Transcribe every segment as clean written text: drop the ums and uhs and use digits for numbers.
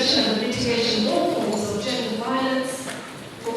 prevention and mitigation of all forms of gender violence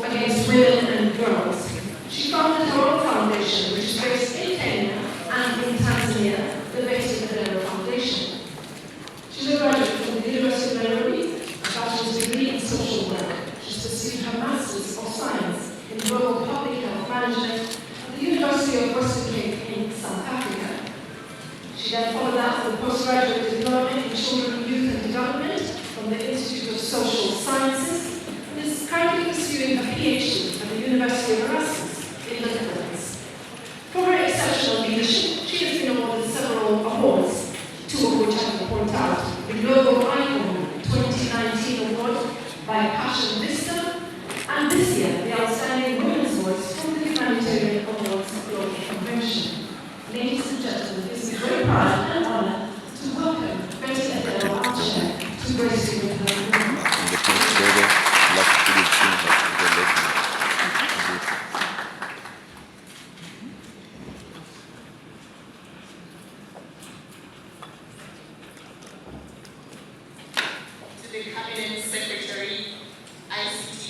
against women and girls. She founded her own foundation, which is based in Kenya and in Tanzania, the Betty Madera Foundation. She's a graduate from the University of Nairobi, a bachelor's degree in social work. She's pursued her Master's of Science in Global Public Health Management at the University of Western Cape in South Africa. She then followed that with postgraduate diploma in Children, Youth and Development from the Institute of Social Sciences and is currently pursuing a PhD at the University of Erasmus in the Netherlands. For her exceptional leadership, she has been awarded several awards, two of which I will point out: the Global Icon 2019 Award by Passion Vista, and this year, the Outstanding Women's Voice from the Humanitarian Awards Global Convention. Ladies and gentlemen, it is a great pride and honor to welcome Betty Adele, our chair, to grace you with her. To the Cabinet Secretary, ICT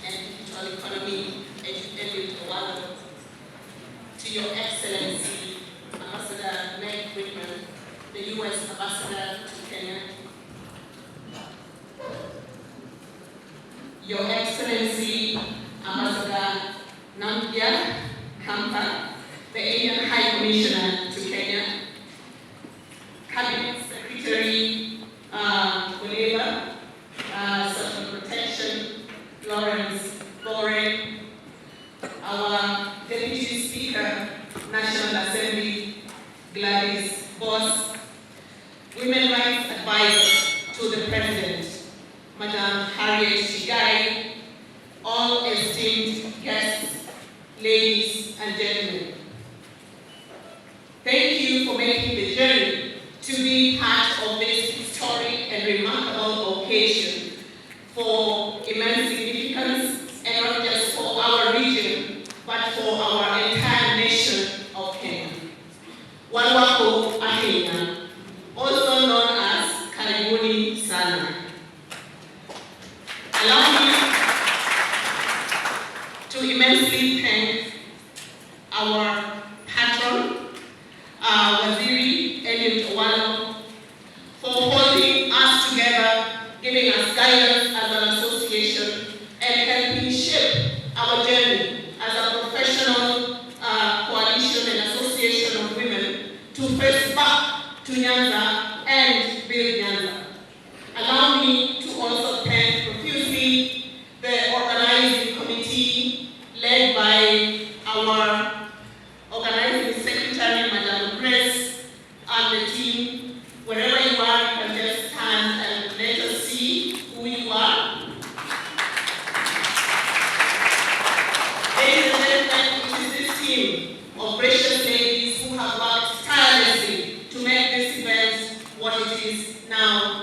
and Digital Economy, Eliud Owalo, to Your Excellency, Ambassador Meg Whitman, the U.S. Ambassador to Kenya, Your Excellency, Ambassador Nyanza, the Indian High Commissioner to Kenya, Cabinet Secretary Kuleba, Social Protection, Lawrence Bore, our Deputy Speaker, National Assembly, Gladys Boss, Women Rights Advisor to the President, Madam Harriet Shigai, all esteemed guests, ladies and gentlemen. Thank you for making the journey to be part of this historic and remarkable occasion for immense significance, and not just for our region, but for our entire nation of Kenya. Walwako Ahenya, also known as Karibuni Sana. Allow me to immensely thank our patron, Waziri Eliud Owalo, for holding us together, giving us guidance as an association, and helping shape our journey as a professional coalition and association of women to face back to Nyanza and build Nyanza. Allow me to also thank profusely the organizing committee led by our organizing secretary, Madam Grace, and the team. Wherever you are, you can just stand and let us see who you are. Ladies and gentlemen, it is this team of precious ladies who have worked tirelessly to make this event what it is now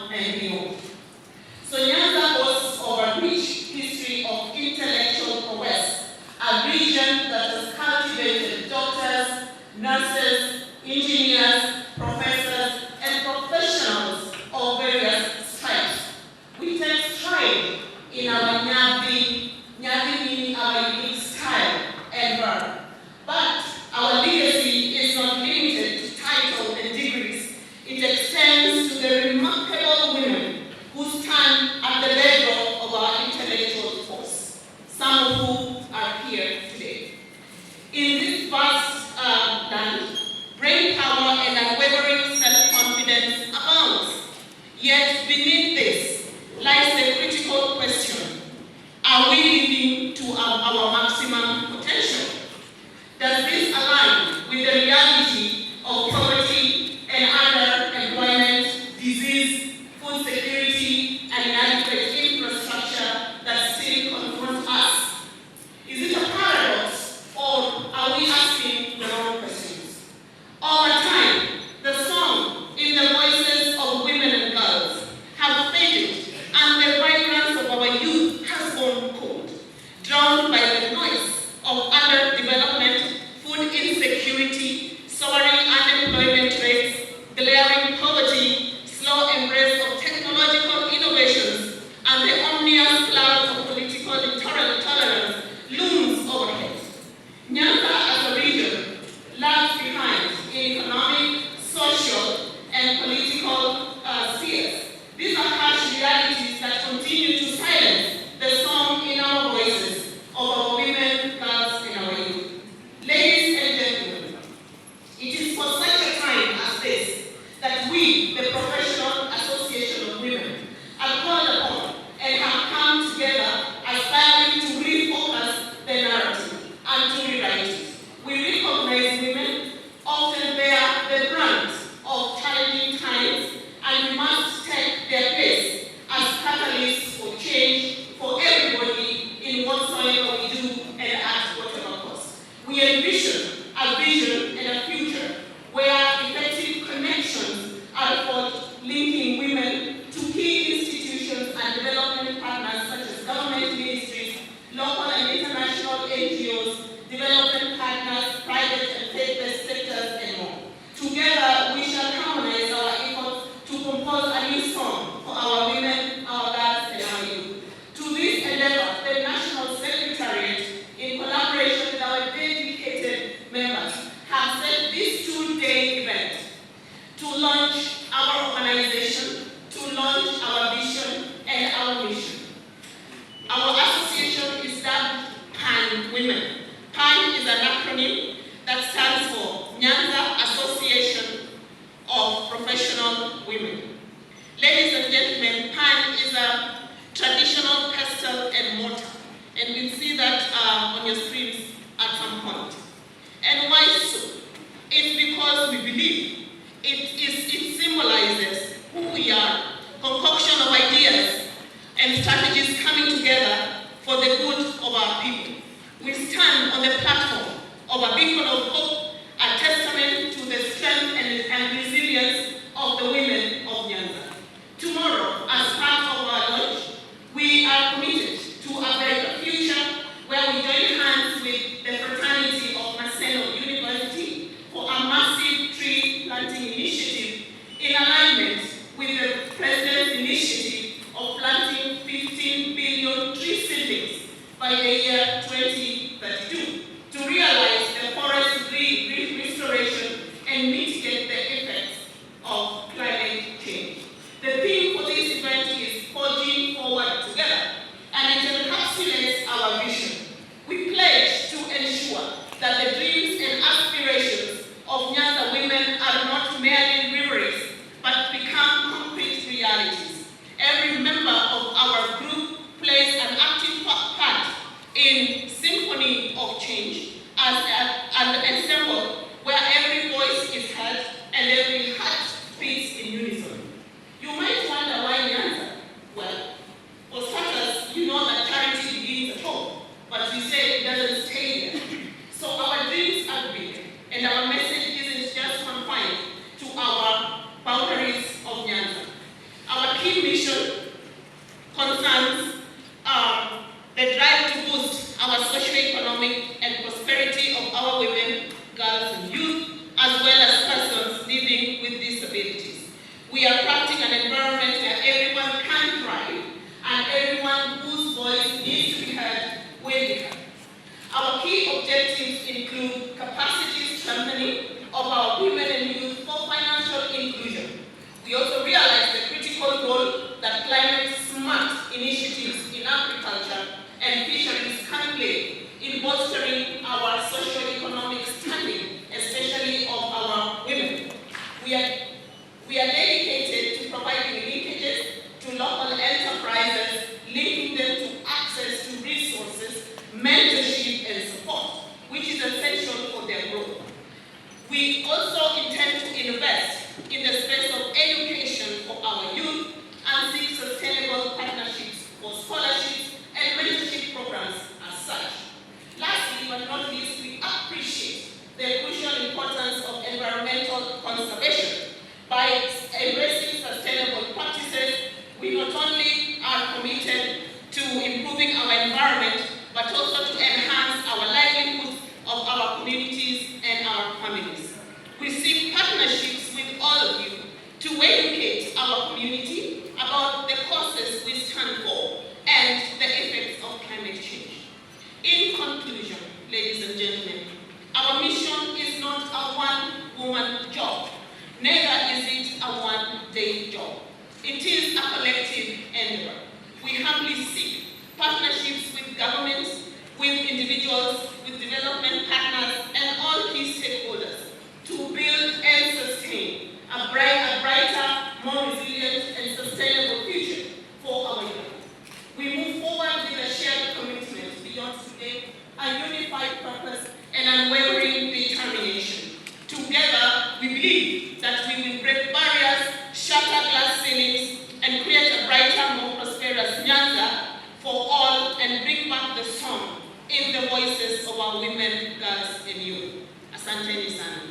shatter glass ceilings, and create a brighter, more prosperous Nyanza for all, and bring back the song in the voices of our women, girls, and youth. Asanteni sana.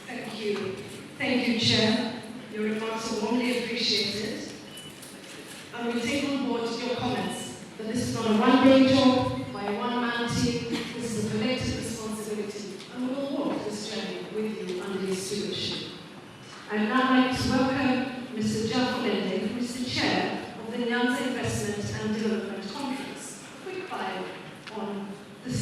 Thank you. Thank you, Chair. Your remarks are warmly appreciated. And we take on board your comments that this is not a one-day job by a one-man team. This is a collective responsibility, and we will walk this journey with you under your stewardship. I'd now like to welcome Mr. Ciala, who is the chair of the Nyanza Investment and Development Conference. A quick bio